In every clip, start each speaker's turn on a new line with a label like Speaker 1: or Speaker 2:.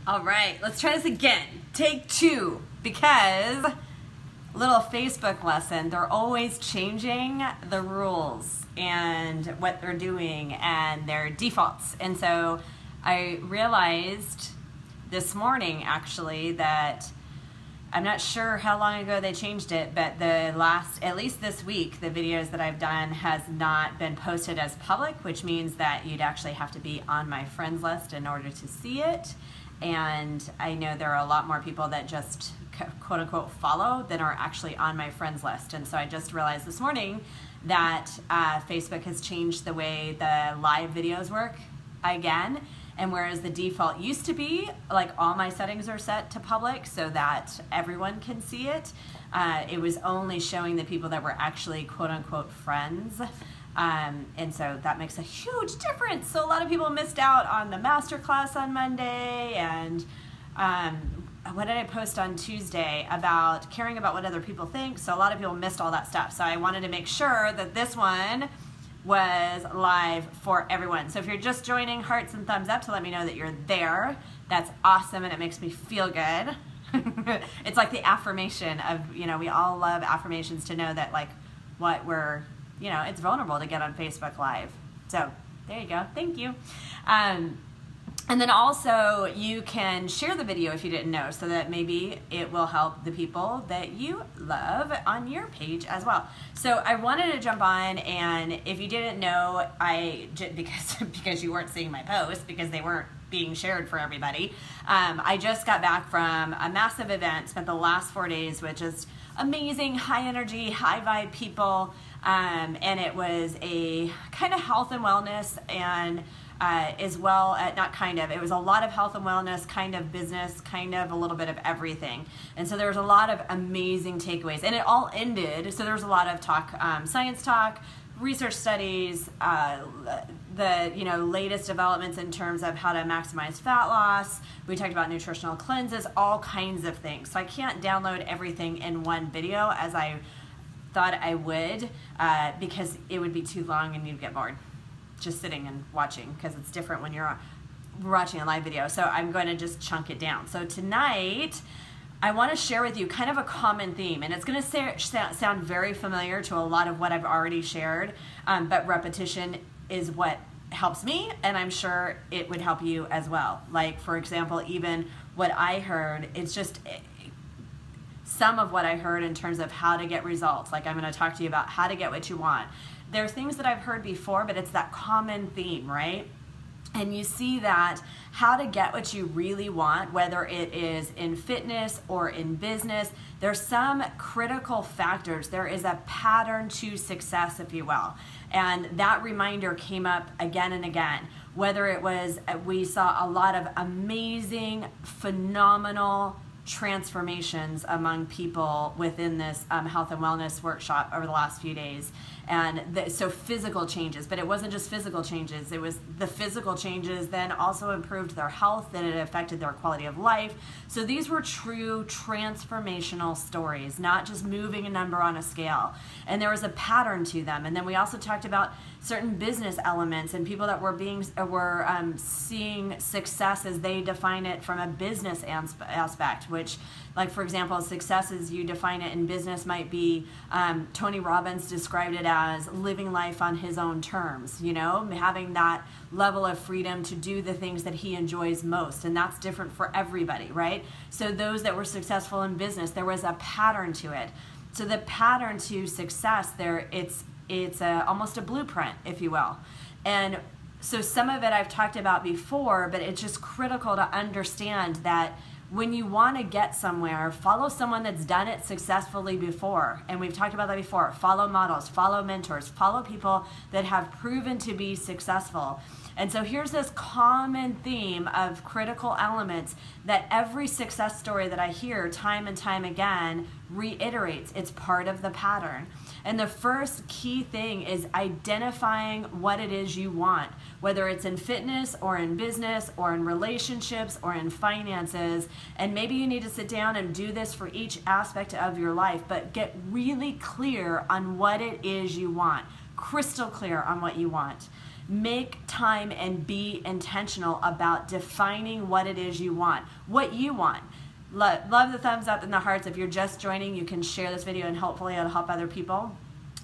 Speaker 1: All right, let's try this again. Take two, because little Facebook lesson, they're always changing the rules and what they're doing and their defaults. And so I realized this morning actually that I'm not sure how long ago they changed it, but at least this week, the videos that I've done has not been posted as public, which means that you'd actually have to be on my friends list in order to see it. And I know there are a lot more people that just quote unquote follow than are actually on my friends list. And so I just realized this morning that Facebook has changed the way the live videos work again. And whereas the default used to be, like, all my settings are set to public so that everyone can see it, it was only showing the people that were actually quote-unquote friends. And so that makes a huge difference. So a lot of people missed out on the masterclass on Monday, and what did I post on Tuesday about caring about what other people think? So a lot of people missed all that stuff. So I wanted to make sure that this one was live for everyone. So if you're just joining, hearts and thumbs up to let me know that you're there. That's awesome, and it makes me feel good. It's like the affirmation of, you know, we all love affirmations to know that, like, what we're, you know, it's vulnerable to get on Facebook Live. So there you go. Thank you. And then also you can share the video if you didn't know, so that maybe it will help the people that you love on your page as well. So I wanted to jump on, and if you didn't know, because you weren't seeing my posts, because they weren't being shared for everybody, I just got back from a massive event, spent the last 4 days with just amazing, high energy, high vibe people, and it was a kind of health and wellness, and as well, it was a lot of health and wellness, kind of business, kind of a little bit of everything. And so there was a lot of amazing takeaways, and it all ended, so there was a lot of talk, science talk, research studies, the latest developments in terms of how to maximize fat loss. We talked about nutritional cleanses, all kinds of things. So I can't download everything in one video as I thought I would, because it would be too long and you'd get bored just sitting and watching, because it's different when you're watching a live video. So I'm going to just chunk it down. So tonight I want to share with you kind of a common theme, and it's going to sound very familiar to a lot of what I've already shared, but repetition is what helps me, and I'm sure it would help you as well. Like, for example, even what I heard, it's just some of what I heard in terms of how to get results. Like, I'm going to talk to you about how to get what you want. There are things that I've heard before, but it's that common theme, right? And you see that how to get what you really want, whether it is in fitness or in business, there's some critical factors. There is a pattern to success, if you will. And that reminder came up again and again. Whether it was, we saw a lot of amazing, phenomenal transformations among people within this health and wellness workshop over the last few days. And so physical changes, but it wasn't just physical changes, it was the physical changes then also improved their health, and it affected their quality of life. So these were true transformational stories, not just moving a number on a scale. And there was a pattern to them. And then we also talked about certain business elements and people that were seeing success as they define it from a business aspect, which, like, for example, success as you define it in business might be, Tony Robbins described it as living life on his own terms, you know, having that level of freedom to do the things that he enjoys most. And that's different for everybody, right? So those that were successful in business, there was a pattern to it. So the pattern to success there, it's almost a blueprint, if you will. And so some of it I've talked about before, but it's just critical to understand that when you want to get somewhere, follow someone that's done it successfully before. And we've talked about that before. Follow models, follow mentors, follow people that have proven to be successful. And so here's this common theme of critical elements that every success story that I hear time and time again reiterates. It's part of the pattern. And the first key thing is identifying what it is you want, whether it's in fitness or in business or in relationships or in finances. And maybe you need to sit down and do this for each aspect of your life, but get really clear on what it is you want, crystal clear on what you want. Make time and be intentional about defining what it is you want, what you want. Love the thumbs up and the hearts. If you're just joining, you can share this video and hopefully it'll help other people.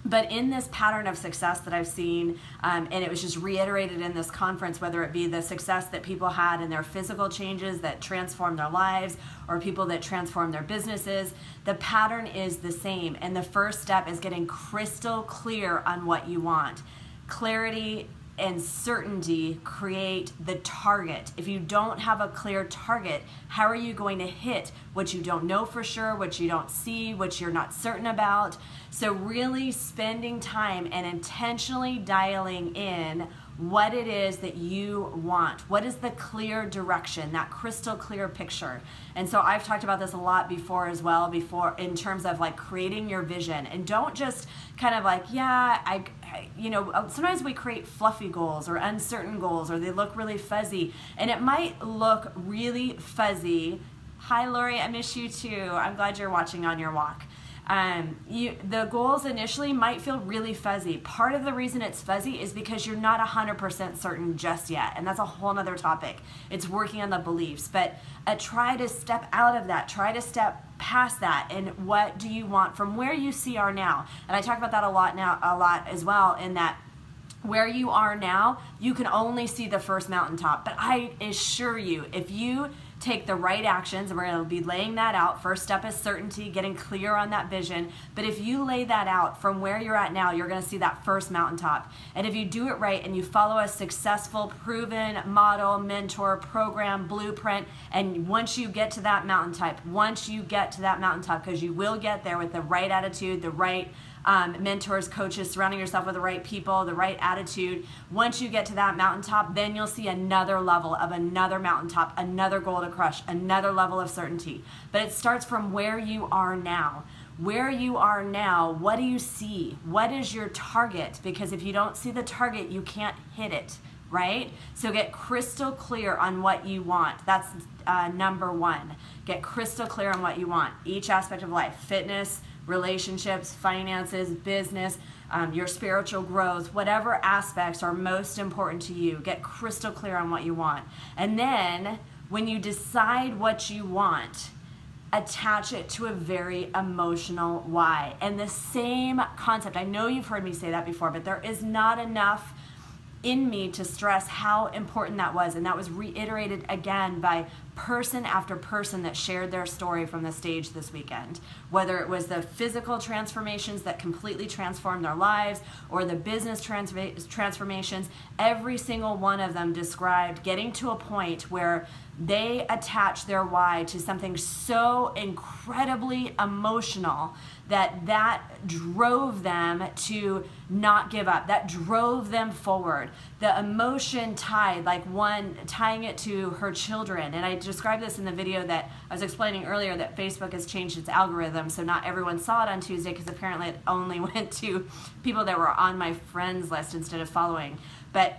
Speaker 1: But in this pattern of success that I've seen, and it was just reiterated in this conference, whether it be the success that people had in their physical changes that transformed their lives, or people that transform their businesses, the pattern is the same. And the first step is getting crystal clear on what you want. Clarity and certainty create the target. If you don't have a clear target, how are you going to hit what you don't know for sure, what you don't see, what you're not certain about? So really spending time and intentionally dialing in what it is that you want. What is the clear direction, that crystal clear picture? And so I've talked about this a lot before as well, in terms of like creating your vision. And don't just kind of like, yeah, you know, sometimes we create fluffy goals or uncertain goals, or they look really fuzzy. And it might look really fuzzy. Hi, Lori, I miss you too. I'm glad you're watching on your walk. The goals initially might feel really fuzzy. Part of the reason it's fuzzy is because you're not 100% certain just yet, and that's a whole nother topic. It's working on the beliefs, but try to step out of that. Try to step past that, and what do you want from where you are now? And I talk about that a lot as well, in that where you are now, you can only see the first mountaintop. But I assure you, if you take the right actions, and we're going to be laying that out. First step is certainty, getting clear on that vision. But if you lay that out from where you're at now, you're going to see that first mountaintop. And if you do it right and you follow a successful, proven model, mentor, program, blueprint, and once you get to that mountaintop, because you will get there with the right attitude, the right mentors, coaches, surrounding yourself with the right people, the right attitude. Once you get to that mountaintop, then you'll see another level of another mountaintop, another goal to crush, another level of certainty. But it starts from where you are now. Where you are now, what do you see? What is your target? Because if you don't see the target, you can't hit it, right? So get crystal clear on what you want. That's number one. Get crystal clear on what you want. Each aspect of life, fitness, relationships, finances, business, your spiritual growth, whatever aspects are most important to you, get crystal clear on what you want. And then when you decide what you want, attach it to a very emotional why. And the same concept, I know you've heard me say that before, but there is not enough in me to stress how important that was. And that was reiterated again by person after person that shared their story from the stage this weekend. Whether it was the physical transformations that completely transformed their lives, or the business transformations, every single one of them described getting to a point where they attached their why to something so incredibly emotional that drove them to not give up, that drove them forward. The emotion tied, like one tying it to her children. And I described this in the video that I was explaining earlier, that Facebook has changed its algorithm, so not everyone saw it on Tuesday, because apparently it only went to people that were on my friends list instead of following. But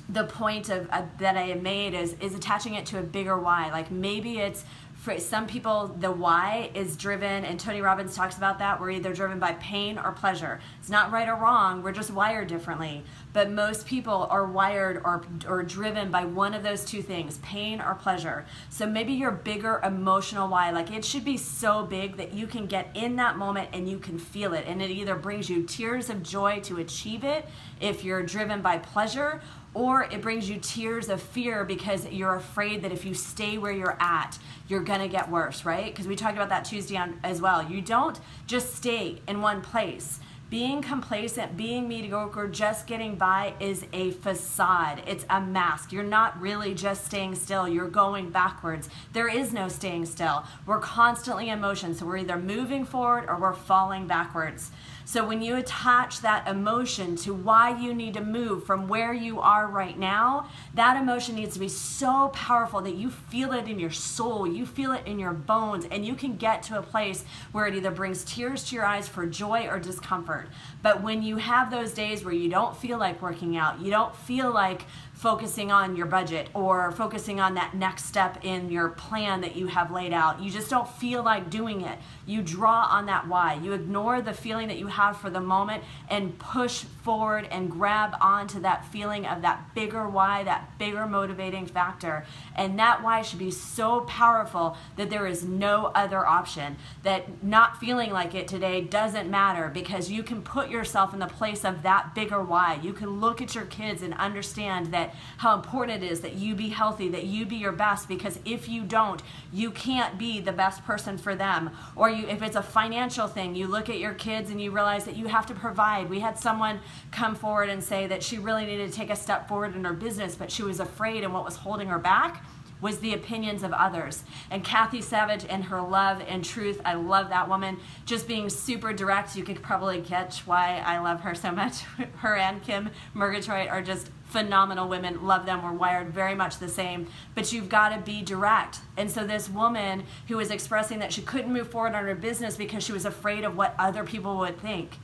Speaker 1: the point that I made is attaching it to a bigger why. Like maybe it's, for some people, the why is driven, and Tony Robbins talks about that, we're either driven by pain or pleasure. It's not right or wrong, we're just wired differently. But most people are wired or driven by one of those two things, pain or pleasure. So maybe your bigger emotional why, like it should be so big that you can get in that moment and you can feel it. And it either brings you tears of joy to achieve it if you're driven by pleasure, or it brings you tears of fear because you're afraid that if you stay where you're at, you're gonna get worse, right? Because we talked about that Tuesday as well. You don't just stay in one place. Being complacent, being mediocre, just getting by is a facade. It's a mask. You're not really just staying still. You're going backwards. There is no staying still. We're constantly in motion. So we're either moving forward or we're falling backwards. So when you attach that emotion to why you need to move from where you are right now, that emotion needs to be so powerful that you feel it in your soul, you feel it in your bones, and you can get to a place where it either brings tears to your eyes for joy or discomfort. But when you have those days where you don't feel like working out, you don't feel like focusing on your budget or focusing on that next step in your plan that you have laid out, you just don't feel like doing it, you draw on that why. You ignore the feeling that you have have for the moment and push forward and grab onto that feeling of that bigger why, that bigger motivating factor. And that why should be so powerful that there is no other option, that not feeling like it today doesn't matter, because you can put yourself in the place of that bigger why. You can look at your kids and understand that how important it is that you be healthy, that you be your best, because if you don't, you can't be the best person for them. Or if it's a financial thing, you look at your kids and you realize that you have to provide. We had someone come forward and say that she really needed to take a step forward in her business, but she was afraid, and what was holding her back was the opinions of others. And Kathy Savage and her love and truth, I love that woman, just being super direct. You could probably catch why I love her so much. Her and Kim Murgatroyd are just phenomenal women. Love them. We're wired very much the same. But you've got to be direct. And so this woman who was expressing that she couldn't move forward on her business because she was afraid of what other people would think.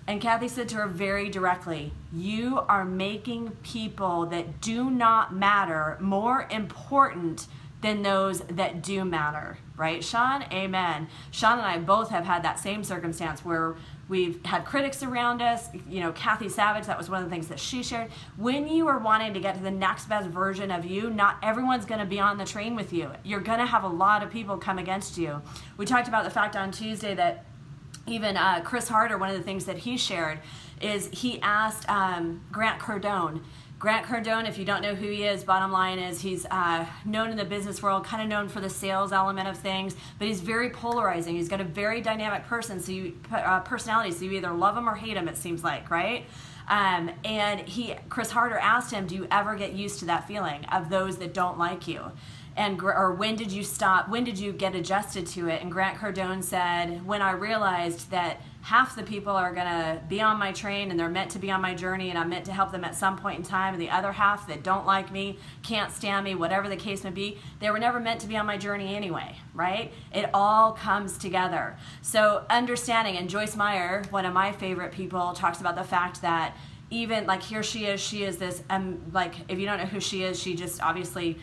Speaker 1: And Kathy said to her very directly, you are making people that do not matter more important than those that do matter. Right, Sean? Amen. Sean and I both have had that same circumstance where we've had critics around us. You know, Kathy Savage, that was one of the things that she shared. When you are wanting to get to the next best version of you, not everyone's going to be on the train with you. You're going to have a lot of people come against you. We talked about the fact on Tuesday that even Chris Harder, one of the things that he shared is he asked Grant Cardone. Grant Cardone, if you don't know who he is, bottom line is he's known in the business world, kind of known for the sales element of things, but he's very polarizing. He's got a very dynamic personality, so you either love him or hate him, it seems like, right? And Chris Harder asked him, do you ever get used to that feeling of those that don't like you? Or when did you stop? When did you get adjusted to it? And Grant Cardone said, when I realized that half the people are going to be on my train and they're meant to be on my journey and I'm meant to help them at some point in time, and the other half that don't like me, can't stand me, whatever the case may be, they were never meant to be on my journey anyway, right? It all comes together. So understanding, and Joyce Meyer, one of my favorite people, talks about the fact that even like here she is this, like if you don't know who she is, she just obviously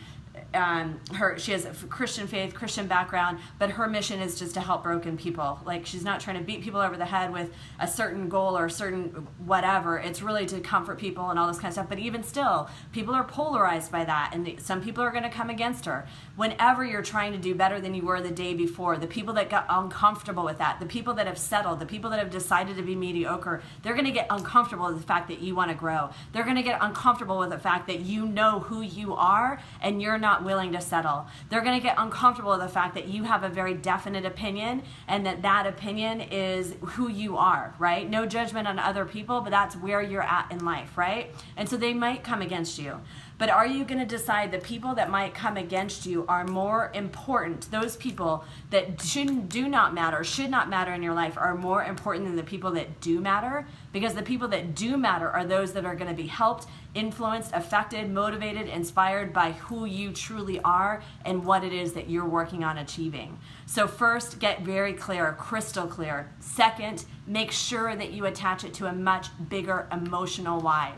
Speaker 1: she has a Christian faith, Christian background, but her mission is just to help broken people. Like she's not trying to beat people over the head with a certain goal or a certain whatever. It's really to comfort people and all this kind of stuff. But even still, people are polarized by that, and some people are going to come against her. Whenever you're trying to do better than you were the day before, the people that got uncomfortable with that, the people that have settled, the people that have decided to be mediocre, they're going to get uncomfortable with the fact that you want to grow. They're going to get uncomfortable with the fact that you know who you are and you're not willing to settle. They're going to get uncomfortable with the fact that you have a very definite opinion and that opinion is who you are, right? No judgment on other people, but that's where you're at in life, right? And so they might come against you. But are you going to decide the people that might come against you are more important? Those people that do not matter, should not matter in your life are more important than the people that do matter? Because the people that do matter are those that are going to be helped, influenced, affected, motivated, inspired by who you truly are and what it is that you're working on achieving. So first, get very clear, crystal clear. Second, make sure that you attach it to a much bigger emotional why.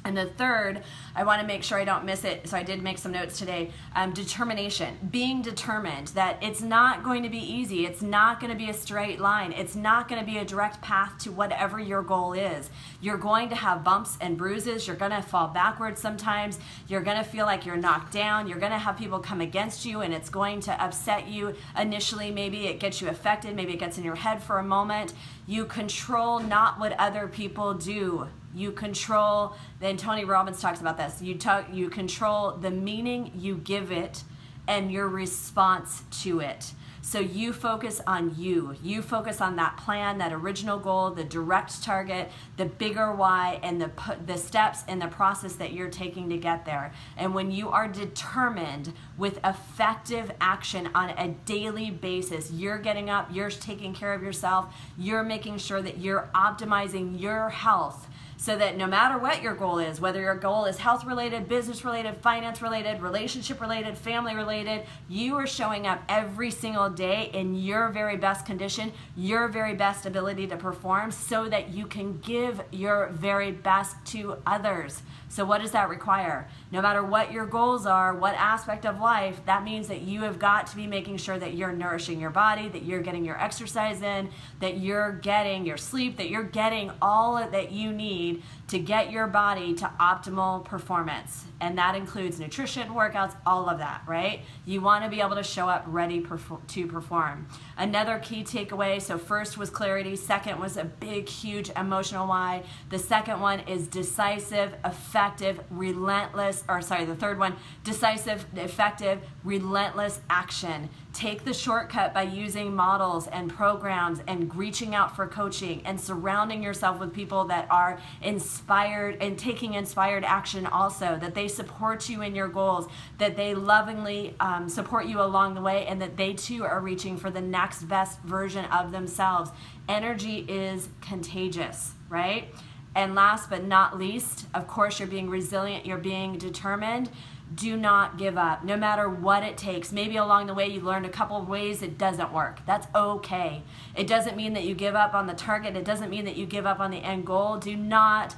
Speaker 1: And the third, I want to make sure I don't miss it, so I did make some notes today, determination. Being determined that it's not going to be easy. It's not going to be a straight line. It's not going to be a direct path to whatever your goal is. You're going to have bumps and bruises. You're going to fall backwards sometimes. You're going to feel like you're knocked down. You're going to have people come against you, and it's going to upset you initially. Maybe it gets you affected. Maybe it gets in your head for a moment. You control not what other people do. You control, then Tony Robbins talks about this, you control the meaning you give it and your response to it. So you focus on you. You focus on that plan, that original goal, the direct target, the bigger why, and the steps and the process that you're taking to get there. And when you are determined with effective action on a daily basis, you're getting up, you're taking care of yourself, you're making sure that you're optimizing your health, so that no matter what your goal is, whether your goal is health related, business related, finance related, relationship related, family related, you are showing up every single day in your very best condition, your very best ability to perform, so that you can give your very best to others. So what does that require? No matter what your goals are, what aspect of life, that means that you have got to be making sure that you're nourishing your body, that you're getting your exercise in, that you're getting your sleep, that you're getting all that you need to get your body to optimal performance. And that includes nutrition, workouts, all of that, right? You want to be able to show up ready to perform. Another key takeaway, so first was clarity, second was a big, huge emotional why. The second one is decisive, effective, relentless, the third one, decisive, effective, relentless action. Take the shortcut by using models and programs and reaching out for coaching and surrounding yourself with people that are inspired and taking inspired action also, that they support you in your goals, that they lovingly support you along the way, and that they too are reaching for the next best version of themselves. Energy is contagious, right? And last but not least, of course, you're being resilient, you're being determined. Do not give up, no matter what it takes. Maybe along the way you learned a couple of ways it doesn't work. That's okay. It doesn't mean that you give up on the target. It doesn't mean that you give up on the end goal. Do not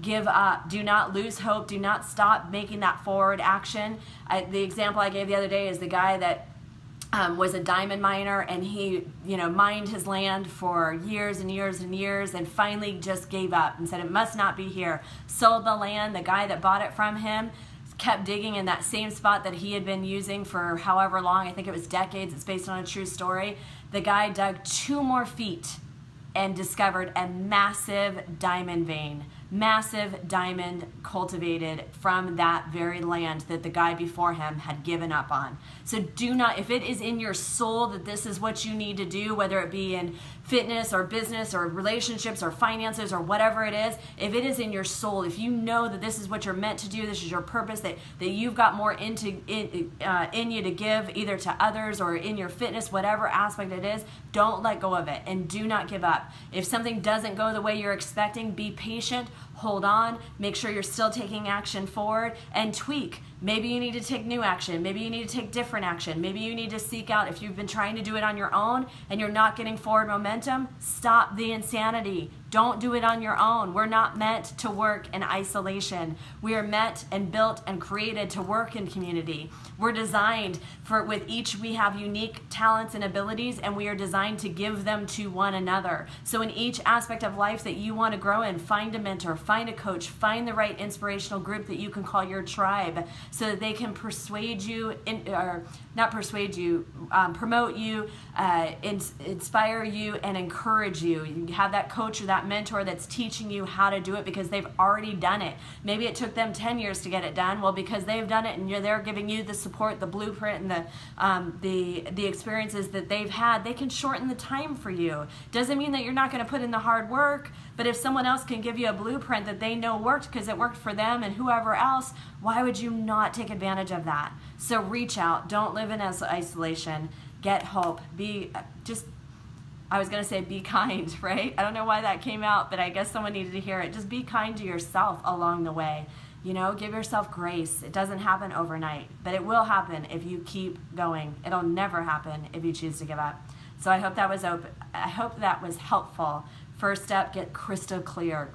Speaker 1: give up. Do not lose hope. Do not stop making that forward action. The example I gave the other day is the guy that was a diamond miner, and he, mined his land for years and years and years, and finally just gave up and said it must not be here. Sold the land. The guy that bought it from him kept digging in that same spot that he had been using for however long. I think it was decades. It's based on a true story. The guy dug 2 more feet and discovered a massive diamond vein, massive diamond cultivated from that very land that the guy before him had given up on. So do not, if it is in your soul that this is what you need to do, whether it be in fitness or business or relationships or finances or whatever it is, if it is in your soul, if you know that this is what you're meant to do, this is your purpose, that you've got more in you to give either to others or in your fitness, whatever aspect it is, don't let go of it and do not give up. If something doesn't go the way you're expecting, be patient, hold on, make sure you're still taking action forward, and tweak. Maybe you need to take new action. Maybe you need to take different action. Maybe you need to seek out, if you've been trying to do it on your own and you're not getting forward momentum, stop the insanity. Don't do it on your own. We're not meant to work in isolation. We are meant and built and created to work in community. We're designed with each, we have unique talents and abilities, and we are designed to give them to one another. So in each aspect of life that you want to grow in, find a mentor, find a coach, find the right inspirational group that you can call your tribe, so that they can persuade you, promote you, inspire you, and encourage you. You have that coach or that mentor that's teaching you how to do it because they've already done it. Maybe it took them 10 years to get it done. Well, because they've done it and they're giving you the support, the blueprint, and the experiences that they've had, they can shorten the time for you. Doesn't mean that you're not going to put in the hard work, but if someone else can give you a blueprint that they know worked because it worked for them and whoever else, why would you not take advantage of that? So reach out. Don't live in isolation. Get hope. I was going to say be kind, right? I don't know why that came out, but I guess someone needed to hear it. Just be kind to yourself along the way. Give yourself grace. It doesn't happen overnight, but it will happen if you keep going. It'll never happen if you choose to give up. So I hope that was helpful. First step, get crystal clear.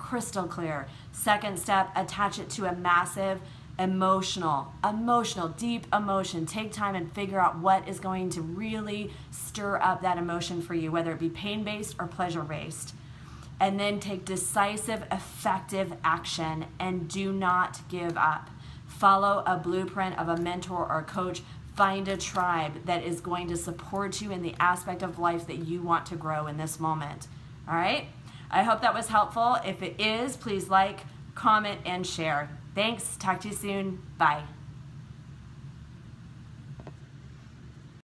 Speaker 1: Second step, attach it to a massive emotional, deep emotion. Take time and figure out what is going to really stir up that emotion for you, whether it be pain-based or pleasure-based. And then take decisive, effective action and do not give up. Follow a blueprint of a mentor or coach. Find a tribe that is going to support you in the aspect of life that you want to grow in this moment. All right? I hope that was helpful. If it is, please like, comment, and share. Thanks. Talk to you soon. Bye.